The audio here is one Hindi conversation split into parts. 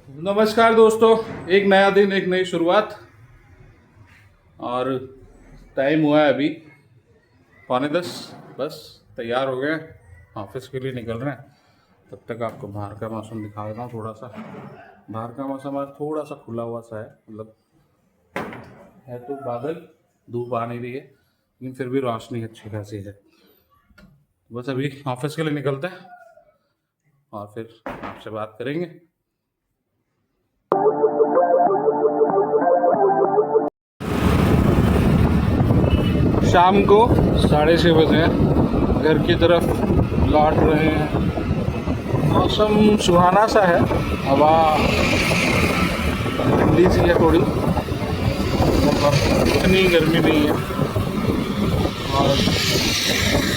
नमस्कार दोस्तों। एक नया दिन, एक नई शुरुआत। और टाइम हुआ है अभी 9:45। बस तैयार हो गए, ऑफिस के लिए निकल रहे हैं। तब तक आपको बाहर का मौसम दिखा देता हूँ थोड़ा सा। बाहर का मौसम आज थोड़ा सा खुला हुआ सा है, मतलब है तो बादल, धूप आ नहीं रही है, लेकिन फिर भी रोशनी अच्छी खासी है। बस अभी ऑफिस के लिए निकलते हैं और फिर आपसे बात करेंगे। शाम को 6:30 बजे घर की तरफ लौट रहे हैं। मौसम सुहाना सा है, हवा ठंडी सी है थोड़ी, मतलब इतनी गर्मी नहीं है। और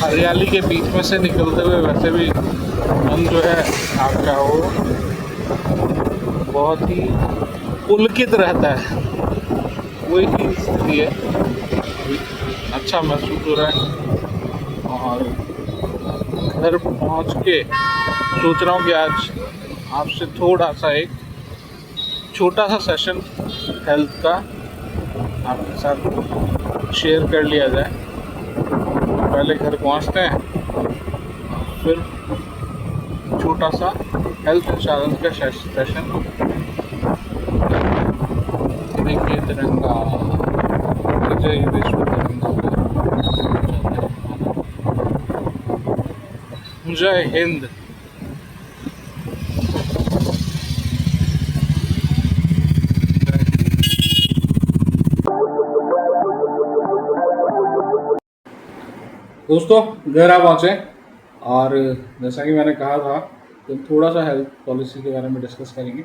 हरियाली के बीच में से निकलते हुए वैसे भी मन जो है आपका वो बहुत ही पुलकित रहता है। वही स्थिति है, अभी अच्छा महसूस हो रहा है। और घर पहुंच के सोच रहा हूँ कि आज आपसे थोड़ा सा एक छोटा सा सेशन हेल्थ का आपके साथ शेयर कर लिया जाए। पहले घर पहुंचते हैं, फिर छोटा सा हेल्थ इंश्योरेंस का सेशन। देखिए तिरंगा, विजय विश्व तिरंगा, जय हिंद। दोस्तों घर आ पहुँचे, और जैसा कि मैंने कहा था कि थोड़ा सा हेल्थ पॉलिसी के बारे में डिस्कस करेंगे।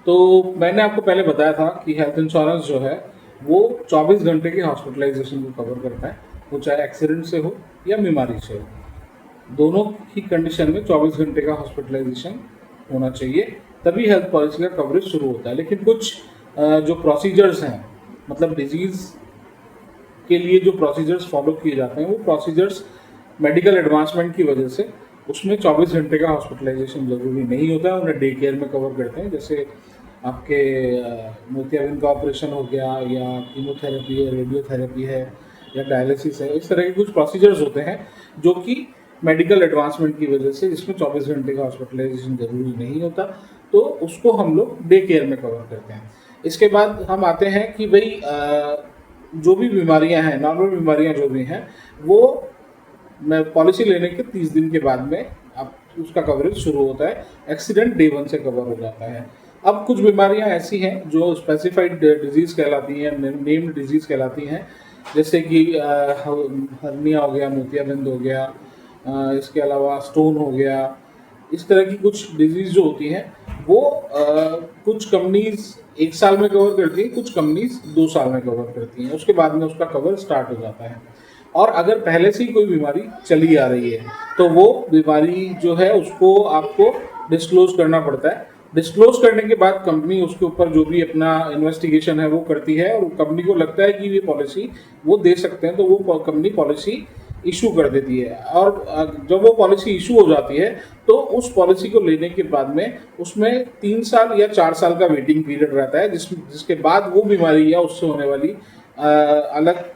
तो मैंने आपको पहले बताया था कि हेल्थ इंश्योरेंस जो है वो 24 घंटे की हॉस्पिटलाइजेशन को कवर करता है, वो चाहे एक्सीडेंट से हो या बीमारी से हो। दोनों ही कंडीशन में 24 घंटे का हॉस्पिटलाइजेशन होना चाहिए, तभी हेल्थ पॉलिसी का कवरेज शुरू होता है। लेकिन कुछ जो प्रोसीजर्स हैं, मतलब डिजीज़ के लिए जो प्रोसीजर्स फॉलो किए जाते हैं, वो प्रोसीजर्स मेडिकल एडवांसमेंट की वजह से उसमें 24 घंटे का हॉस्पिटलाइजेशन ज़रूरी नहीं होता है। उन्हें डे केयर में कवर करते हैं, जैसे आपके मोतियाबिंद का ऑपरेशन हो गया, या कीमोथेरेपी है, रेडियोथेरेपी है, या डायलिसिस है। इस तरह के कुछ प्रोसीजर्स होते हैं जो कि मेडिकल एडवांसमेंट की वजह से, जिसमें 24 घंटे का हॉस्पिटलाइजेशन ज़रूरी नहीं होता, तो उसको हम लोग डे केयर में कवर करते हैं। इसके बाद हम आते हैं कि भाई जो भी बीमारियां हैं, नॉर्मल बीमारियां जो भी हैं, वो मैं पॉलिसी लेने के 30 दिन के बाद में आप उसका कवरेज शुरू होता है। एक्सीडेंट डे 1 से कवर हो जाता है। अब कुछ बीमारियां ऐसी हैं जो स्पेसिफाइड डिजीज़ कहलाती हैं, नेम्ड डिजीज़ कहलाती हैं, जैसे कि हर्निया हो गया, मोतियाबिंद हो गया, इसके अलावा स्टोन हो गया। इस तरह की कुछ डिजीज़ जो होती हैं वो कुछ कंपनीज 1 साल में कवर करती हैं, कुछ कंपनीज 2 साल में कवर करती हैं। उसके बाद में उसका कवर स्टार्ट हो जाता है। और अगर पहले से ही कोई बीमारी चली आ रही है तो वो बीमारी जो है उसको आपको डिस्क्लोज करना पड़ता है। डिस्क्लोज करने के बाद कंपनी उसके ऊपर जो भी अपना इन्वेस्टिगेशन है वो करती है, और कंपनी को लगता है कि ये पॉलिसी वो दे सकते हैं, तो वो कंपनी पॉलिसी इशू कर देती है। और जब वो पॉलिसी इशू हो जाती है तो उस पॉलिसी को लेने के बाद में उसमें 3 साल या 4 साल का वेटिंग पीरियड रहता है, जिसके बाद वो बीमारी या उससे होने वाली अलग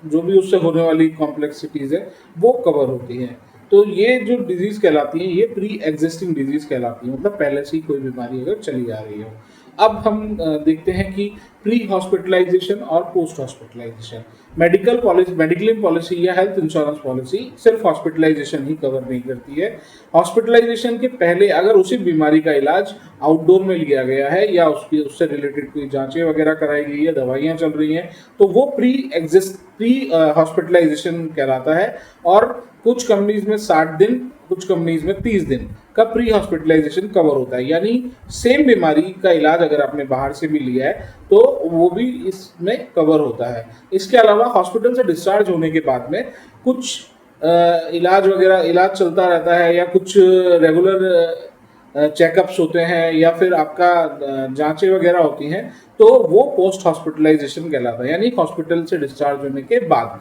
जो भी उससे होने वाली कॉम्प्लेक्सिटीज़ है वो कवर होती हैं। तो ये जो डिजीज़ कहलाती हैं ये प्री एग्जिस्टिंग डिजीज़ कहलाती हैं, मतलब पहले से ही कोई बीमारी अगर चली आ रही हो। अब हम देखते हैं कि प्री हॉस्पिटलाइजेशन और post hospitalisation. Medical policy, mediclaim policy या हेल्थ इंश्योरेंस पॉलिसी सिर्फ हॉस्पिटलाइजेशन ही कवर नहीं करती है। हॉस्पिटलाइजेशन के पहले अगर उसी बीमारी का इलाज आउटडोर में लिया गया है, या उससे रिलेटेड कोई जांचें वगैरह कराई गई है, दवाइयाँ चल रही हैं, तो वो प्री हॉस्पिटलाइजेशन कहलाता है। और कुछ कंपनीज में 60 दिन, कुछ कंपनीज में 30 दिन का प्री हॉस्पिटलाइजेशन कवर होता है। यानी सेम बीमारी का इलाज अगर आपने बाहर से भी लिया है तो वो भी इसमें कवर होता है। इसके अलावा हॉस्पिटल से डिस्चार्ज होने के बाद में कुछ इलाज वगैरह इलाज चलता रहता है, या कुछ रेगुलर चेकअप्स होते हैं, या फिर आपका जांचें वगैरह होती हैं, तो वो पोस्ट हॉस्पिटलाइजेशन कहलाता है, यानी हॉस्पिटल से डिस्चार्ज होने के बाद।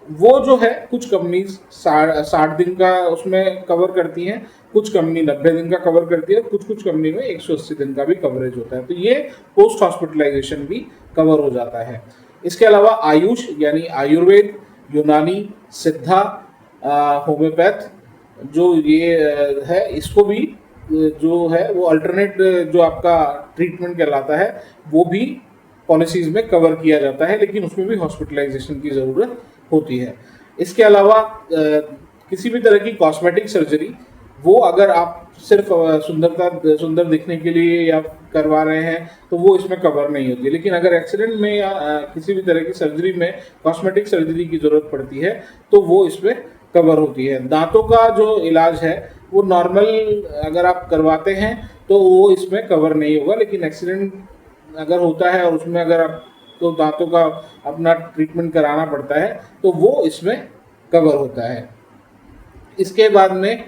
वो जो है कुछ कंपनीज 60 दिन का उसमें कवर करती हैं, कुछ कंपनी 90 दिन का कवर करती है, कुछ कुछ कंपनी में 180 दिन का भी कवरेज होता है। तो ये पोस्ट हॉस्पिटलाइजेशन भी कवर हो जाता है। इसके अलावा आयुष यानी आयुर्वेद, यूनानी, सिद्धा, होम्योपैथ जो ये है, इसको भी जो है वो अल्टरनेट जो आपका ट्रीटमेंट कहलाता है वो भी पॉलिसीज में कवर किया जाता है, लेकिन उसमें भी हॉस्पिटलाइजेशन की ज़रूरत होती है। इसके अलावा किसी भी तरह की कॉस्मेटिक सर्जरी, वो अगर आप सिर्फ सुंदर दिखने के लिए या करवा रहे हैं तो वो इसमें कवर नहीं होती। लेकिन अगर एक्सीडेंट में या किसी भी तरह की सर्जरी में कॉस्मेटिक सर्जरी की ज़रूरत पड़ती है तो वो इसमें कवर होती है। दांतों का जो इलाज है वो नॉर्मल अगर आप करवाते हैं तो वो इसमें कवर नहीं होगा, लेकिन एक्सीडेंट अगर होता है और उसमें अगर आप तो दांतों का अपना ट्रीटमेंट कराना पड़ता है तो वो इसमें कवर होता है। इसके बाद में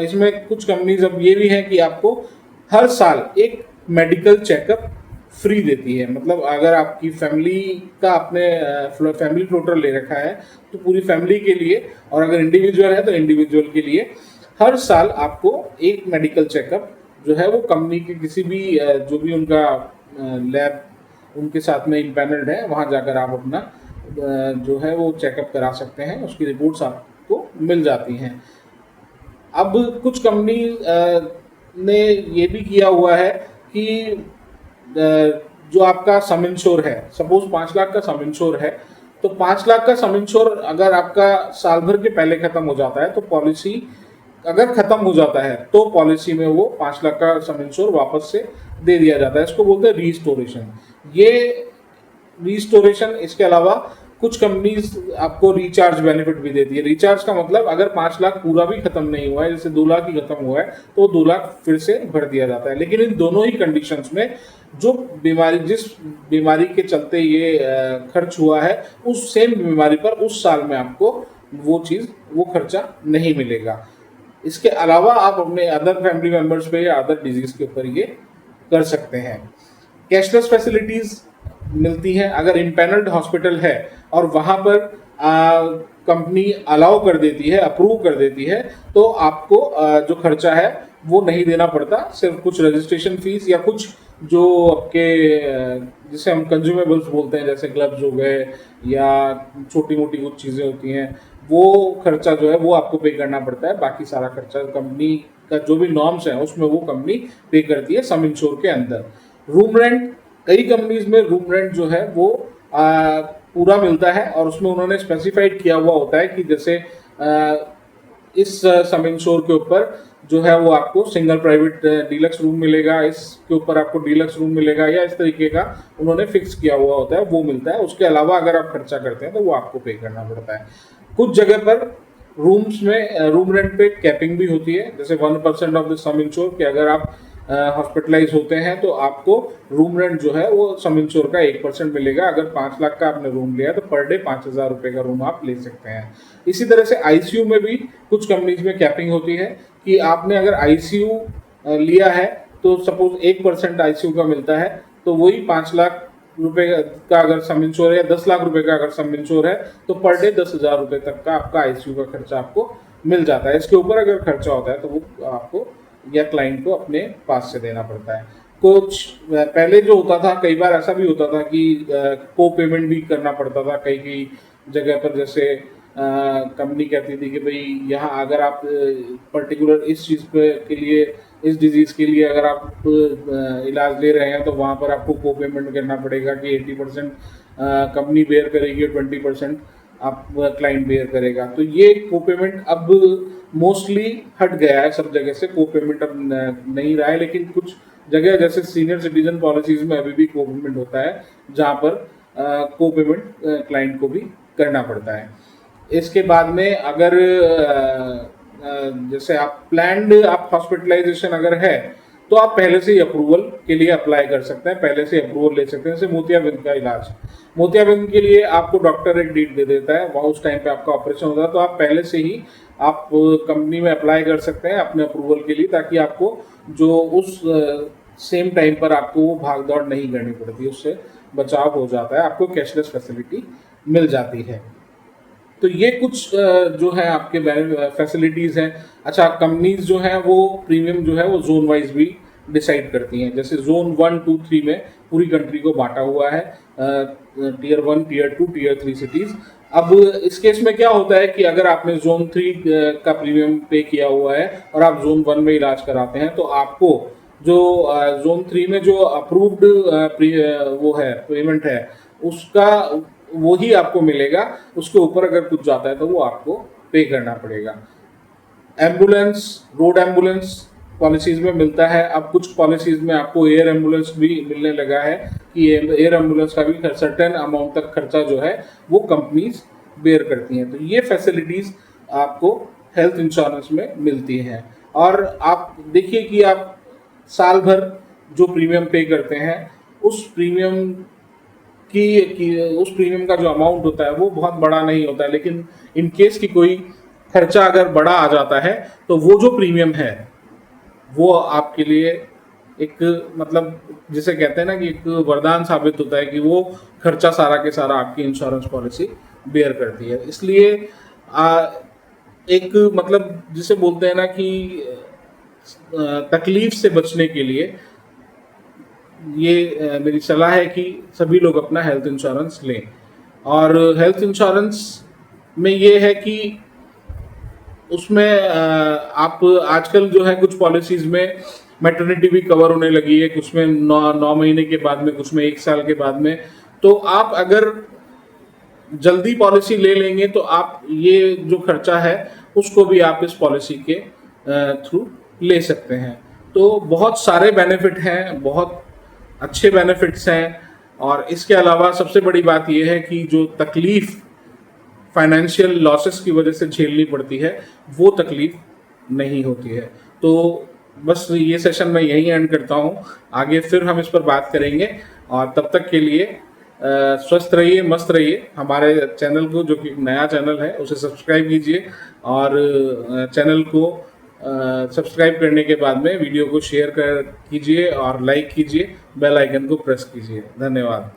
इसमें कुछ कंपनीज अब ये भी है कि आपको हर साल एक मेडिकल चेकअप फ्री देती है। मतलब अगर आपकी फैमिली का आपने फैमिली फ्लोटर ले रखा है तो पूरी फैमिली के लिए, और अगर इंडिविजुअल है तो इंडिविजुअल के लिए हर साल आपको एक मेडिकल चेकअप जो है वो कंपनी के किसी भी जो भी उनका लैब उनके साथ में इम्पैनल्ड है वहाँ जाकर आप अपना जो है वो चेकअप करा सकते हैं, उसकी रिपोर्ट्स आपको मिल जाती हैं। अब कुछ कंपनी ने ये भी किया हुआ है कि जो आपका सम इंश्योर है, सपोज 5 लाख का सम इंश्योर है, तो 5 लाख का सम इंश्योर अगर आपका साल भर के पहले खत्म हो जाता है तो पॉलिसी अगर खत्म हो जाता है तो पॉलिसी में वो 5 लाख का सम इंश्योर वापस से दे दिया जाता है। इसको बोलते हैं रीस्टोरेशन। ये रीस्टोरेशन, इसके अलावा कुछ कंपनीज आपको रिचार्ज बेनिफिट भी देती है। रिचार्ज का मतलब अगर 5 लाख पूरा भी खत्म नहीं हुआ है, जैसे 2 लाख ही खत्म हुआ है तो 2 लाख फिर से भर दिया जाता है। लेकिन इन दोनों ही कंडीशंस में जो जिस बीमारी के चलते ये खर्च हुआ है उस सेम बीमारी पर उस साल में आपको वो खर्चा नहीं मिलेगा। इसके अलावा आप अपने अदर फैमिली मेंबर्स पे या अदर डिजीज के ऊपर ये कर सकते हैं। कैशलेस फैसिलिटीज मिलती हैं अगर इम्पैनल्ड हॉस्पिटल है और वहाँ पर कंपनी अलाउ कर देती है, अप्रूव कर देती है, तो आपको जो खर्चा है वो नहीं देना पड़ता। सिर्फ कुछ रजिस्ट्रेशन फीस या कुछ जो आपके जिसे हम कंज्यूमेबल्स बोलते हैं, जैसे ग्लव्स हो गए या छोटी मोटी कुछ चीज़ें होती हैं, वो खर्चा जो है वो आपको पे करना पड़ता है। बाकी सारा खर्चा कंपनी का जो भी नॉर्म्स है उसमें वो कंपनी पे करती है सम इंश्योर के अंदर। रूम रेंट, कई कंपनीज में रूम रेंट जो है वो पूरा मिलता है और उसमें उन्होंने स्पेसिफाइड किया हुआ होता है कि जैसे इस सम इंश्योर के ऊपर जो है वो आपको सिंगल प्राइवेट डीलक्स रूम मिलेगा, इसके ऊपर आपको डीलक्स रूम मिलेगा, या इस तरीके का उन्होंने फिक्स किया हुआ होता है, वो मिलता है। उसके अलावा अगर आप खर्चा करते हैं तो वो आपको पे करना पड़ता है। कुछ जगह पर रूम्स में रूम रेंट पे कैपिंग भी होती है, जैसे 1% ऑफ द सम इंश्योर कि अगर आप हॉस्पिटलाइज होते हैं तो आपको रूम रेंट जो है वो सम इंश्योर का 1% मिलेगा। अगर 5 लाख का आपने रूम लिया तो पर डे 5,000 रुपये का रूम आप ले सकते हैं। इसी तरह से आईसीयू में भी कुछ कंपनीज में कैपिंग होती है कि आपने अगर आईसीयू लिया है तो सपोज 1% आईसीयू का मिलता है, तो वही 5 लाख रुपए का अगर सम इंश्योर है या 10 लाख रुपए का अगर सम इंश्योर है तो पर डे 10,000 रुपये तक का आपका आईसीयू का खर्चा आपको मिल जाता है। इसके ऊपर अगर खर्चा होता है तो वो आपको या क्लाइंट को अपने पास से देना पड़ता है। कुछ पहले जो होता था, कई बार ऐसा भी होता था कि को पेमेंट भी करना पड़ता था कई कई जगह पर। जैसे कंपनी कहती थी कि भाई यहाँ अगर आप पर्टिकुलर इस चीज़ पे के लिए, इस डिजीज़ के लिए अगर आप इलाज ले रहे हैं तो वहाँ पर आपको को पेमेंट करना पड़ेगा कि 80% कंपनी बेयर करेगी और 20% आप क्लाइंट बेयर करेगा। तो ये को पेमेंट अब मोस्टली हट गया है, सब जगह से को पेमेंट अब नहीं रहा है। लेकिन कुछ जगह जैसे सीनियर सिटीजन पॉलिसीज में अभी भी को पेमेंट होता है, जहाँ पर को पेमेंट क्लाइंट को भी करना पड़ता है। इसके बाद में अगर जैसे आप प्लान्ड आप हॉस्पिटलाइजेशन अगर है तो आप पहले से ही अप्रूवल के लिए अप्लाई कर सकते हैं, पहले से अप्रूवल ले सकते हैं। जैसे मोतियाबिंद का इलाज, मोतियाबिंद के लिए आपको डॉक्टर एक डेट दे देता है, वहाँ उस टाइम पे आपका ऑपरेशन होता है, तो आप पहले से ही आप कंपनी में अप्लाई कर सकते हैं अपने अप्रूवल के लिए, ताकि आपको जो उस सेम टाइम पर आपको वो भाग दौड़ नहीं करनी पड़ती, उससे बचाव हो जाता है, आपको कैशलेस फैसिलिटी मिल जाती है। तो ये कुछ जो है आपके फैसिलिटीज़ हैं। अच्छा, कंपनीज जो हैं वो प्रीमियम जो है वो जोन वाइज भी डिसाइड करती हैं। जैसे जोन 1, 2, 3 में पूरी कंट्री को बांटा हुआ है, टीयर 1, टीयर 2, टीयर 3 सिटीज़। अब इस केस में क्या होता है कि अगर आपने जोन 3 का प्रीमियम पे किया हुआ है और आप जोन 1 में इलाज कराते हैं, तो आपको जो जोन 3 में जो अप्रूव्ड वो है पेमेंट है, उसका वो ही आपको मिलेगा। उसके ऊपर अगर कुछ जाता है तो वो आपको पे करना पड़ेगा। एम्बुलेंस, रोड एम्बुलेंस पॉलिसीज में मिलता है। अब कुछ पॉलिसीज में आपको एयर एम्बुलेंस भी मिलने लगा है कि एयर एम्बुलेंस का भी सर्टेन अमाउंट तक खर्चा जो है वो कंपनीज बेयर करती हैं। तो ये फैसिलिटीज आपको हेल्थ इंश्योरेंस में मिलती हैं। और आप देखिए कि आप साल भर जो प्रीमियम पे करते हैं, उस प्रीमियम उस प्रीमियम का जो अमाउंट होता है वो बहुत बड़ा नहीं होता है, लेकिन इन केस की कोई खर्चा अगर बड़ा आ जाता है तो वो जो प्रीमियम है वो आपके लिए एक, मतलब जिसे कहते हैं ना कि एक वरदान साबित होता है कि वो खर्चा सारा के सारा आपकी इंश्योरेंस पॉलिसी बेयर करती है। इसलिए एक, मतलब जिसे बोलते हैं ना कि तकलीफ से बचने के लिए ये मेरी सलाह है कि सभी लोग अपना हेल्थ इंश्योरेंस लें। और हेल्थ इंश्योरेंस में ये है कि उसमें आप आजकल जो है कुछ पॉलिसीज में मैटरनिटी भी कवर होने लगी है, कुछ में 9 महीने के बाद में, कुछ में 1 साल के बाद में। तो आप अगर जल्दी पॉलिसी ले लेंगे तो आप ये जो खर्चा है उसको भी आप इस पॉलिसी के थ्रू ले सकते हैं। तो बहुत सारे बेनिफिट हैं, बहुत अच्छे बेनिफिट्स हैं। और इसके अलावा सबसे बड़ी बात यह है कि जो तकलीफ फाइनेंशियल लॉसेस की वजह से झेलनी पड़ती है वो तकलीफ नहीं होती है। तो बस ये सेशन मैं यहीं एंड करता हूँ, आगे फिर हम इस पर बात करेंगे। और तब तक के लिए स्वस्थ रहिए, मस्त रहिए। हमारे चैनल को, जो कि नया चैनल है, उसे सब्सक्राइब कीजिए। और चैनल को सब्सक्राइब करने के बाद में वीडियो को शेयर कीजिए और लाइक कीजिए, बेल आइकन को प्रेस कीजिए। धन्यवाद।